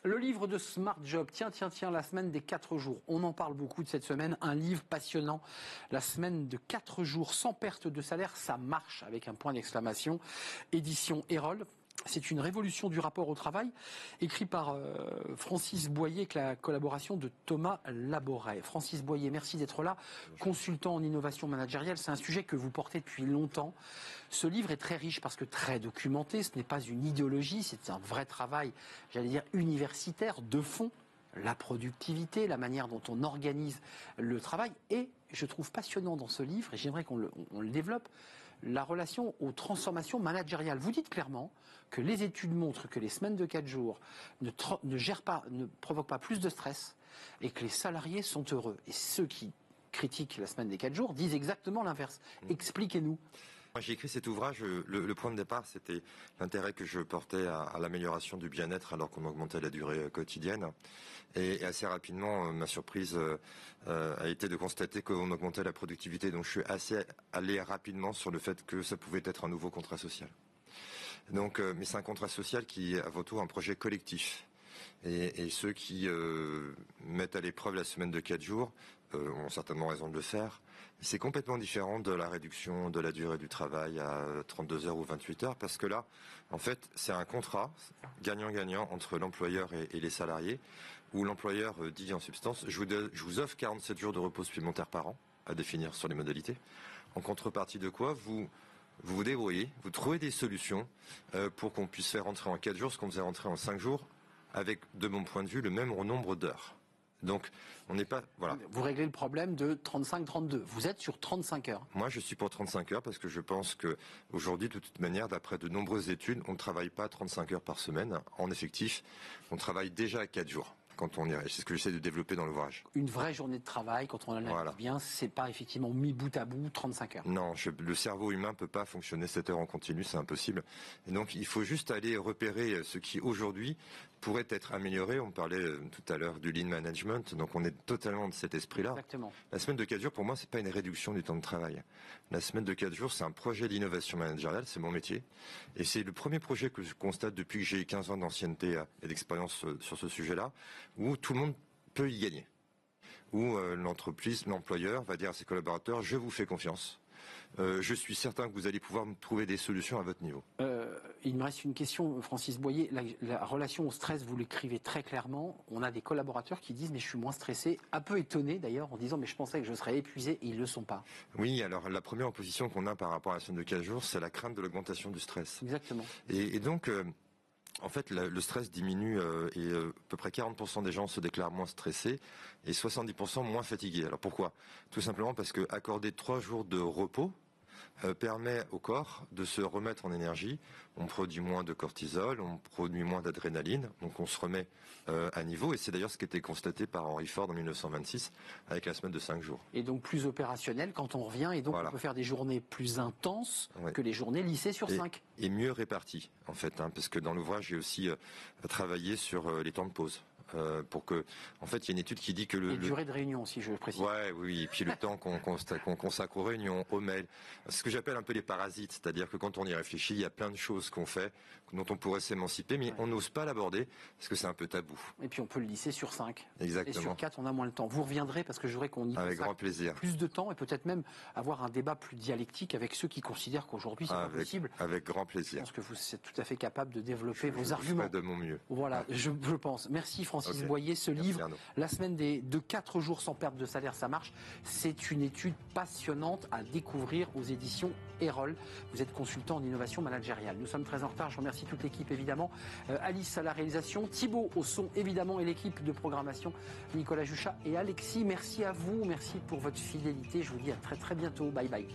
Le livre de Smart Job, tiens, la semaine des 4 jours. On en parle beaucoup de cette semaine, un livre passionnant. La semaine de 4 jours sans perte de salaire, ça marche, avec un point d'exclamation. Édition Erol. C'est une révolution du rapport au travail, écrit par Francis Boyer avec la collaboration de Thomas Laboret. Francis Boyer, merci d'être là, consultant en innovation managériale. C'est un sujet que vous portez depuis longtemps. Ce livre est très riche parce que très documenté. Ce n'est pas une idéologie, c'est un vrai travail, j'allais dire universitaire, de fond. La productivité, la manière dont on organise le travail. Et je trouve passionnant dans ce livre, et j'aimerais qu'on le développe, la relation aux transformations managériales. Vous dites clairement que les études montrent que les semaines de 4 jours ne provoquent pas plus de stress et que les salariés sont heureux. Et ceux qui critiquent la semaine des 4 jours disent exactement l'inverse. Expliquez-nous. Moi, j'ai écrit cet ouvrage, le point de départ, c'était l'intérêt que je portais à l'amélioration du bien-être alors qu'on augmentait la durée quotidienne. Et assez rapidement, ma surprise a été de constater qu'on augmentait la productivité. Donc je suis assez allé rapidement sur le fait que ça pouvait être un nouveau contrat social. Donc, mais c'est un contrat social qui est avant tout un projet collectif. Et ceux qui mettent à l'épreuve la semaine de 4 jours ont certainement raison de le faire. C'est complètement différent de la réduction de la durée du travail à 32 heures ou 28 heures, parce que là, en fait, c'est un contrat gagnant-gagnant entre l'employeur et les salariés, où l'employeur dit en substance, je vous offre 47 jours de repos supplémentaires par an, à définir sur les modalités, en contrepartie de quoi vous vous débrouillez, vous trouvez des solutions pour qu'on puisse faire rentrer en 4 jours ce qu'on faisait rentrer en 5 jours, avec, de mon point de vue, le même nombre d'heures. Donc, on n'est pas... Voilà. Vous réglez le problème de 35-32. Vous êtes sur 35 heures. Moi, je suis pour 35 heures parce que je pense que aujourd'hui, de toute manière, d'après de nombreuses études, on ne travaille pas 35 heures par semaine. En effectif, on travaille déjà à 4 jours. Quand on irait. C'est ce que j'essaie de développer dans l'ouvrage. Une vraie journée de travail, quand on l'analyse bien, c'est pas effectivement mis bout à bout 35 heures. Non, le cerveau humain peut pas fonctionner 7 heures en continu, c'est impossible. Et donc, il faut juste aller repérer ce qui aujourd'hui pourrait être amélioré. On parlait tout à l'heure du lean management, donc on est totalement de cet esprit-là. Exactement. La semaine de 4 jours, pour moi, c'est pas une réduction du temps de travail. La semaine de 4 jours, c'est un projet d'innovation managériale, c'est mon métier. Et c'est le premier projet que je constate depuis que j'ai 15 ans d'ancienneté et d'expérience sur ce sujet-là, où tout le monde peut y gagner. Où l'entreprise, l'employeur va dire à ses collaborateurs, je vous fais confiance. Je suis certain que vous allez pouvoir me trouver des solutions à votre niveau. Il me reste une question, Francis Boyer. La relation au stress, vous l'écrivez très clairement. On a des collaborateurs qui disent, mais je suis moins stressé, un peu étonné d'ailleurs, en disant, mais je pensais que je serais épuisé, et ils ne le sont pas. Oui, alors la première opposition qu'on a par rapport à la semaine de 4 jours, c'est la crainte de l'augmentation du stress. Exactement. Et donc... en fait, le stress diminue et à peu près 40% des gens se déclarent moins stressés et 70% moins fatigués. Alors pourquoi ? Tout simplement parce que accorder 3 jours de repos permet au corps de se remettre en énergie. On produit moins de cortisol, on produit moins d'adrénaline, donc on se remet à niveau. Et c'est d'ailleurs ce qui a été constaté par Henry Ford en 1926 avec la semaine de 5 jours. Et donc plus opérationnel quand on revient, et donc on peut faire des journées plus intenses que les journées lissées sur 5. Et mieux réparties, en fait, parce que dans l'ouvrage, j'ai aussi travaillé sur les temps de pause. Pour que, en fait, il y a une étude qui dit que les durées de réunion, si je précise. Oui, et puis le temps qu'on consacre aux réunions, aux mails. Ce que j'appelle un peu les parasites, c'est-à-dire que quand on y réfléchit, il y a plein de choses qu'on fait, dont on pourrait s'émanciper, mais on n'ose pas l'aborder, parce que c'est un peu tabou. Et puis on peut le lisser sur 5. Exactement. Et sur 4, on a moins le temps. Vous reviendrez, parce que je voudrais qu'on y avec grand plaisir. Plus de temps, et peut-être même avoir un débat plus dialectique avec ceux qui considèrent qu'aujourd'hui c'est pas possible. Avec grand plaisir. Je pense que vous êtes tout à fait capable de développer vos arguments. Je ferai de mon mieux. Voilà, je pense. Merci Francis Boyer. Ce livre, la semaine de 4 jours sans perte de salaire, ça marche. C'est une étude passionnante à découvrir aux éditions Erol. Vous êtes consultant en innovation managériale. Nous sommes très en retard. Je remercie toute l'équipe évidemment. Alice à la réalisation, Thibaut au son évidemment et l'équipe de programmation, Nicolas Juchat et Alexis. Merci à vous. Merci pour votre fidélité. Je vous dis à très très bientôt. Bye bye.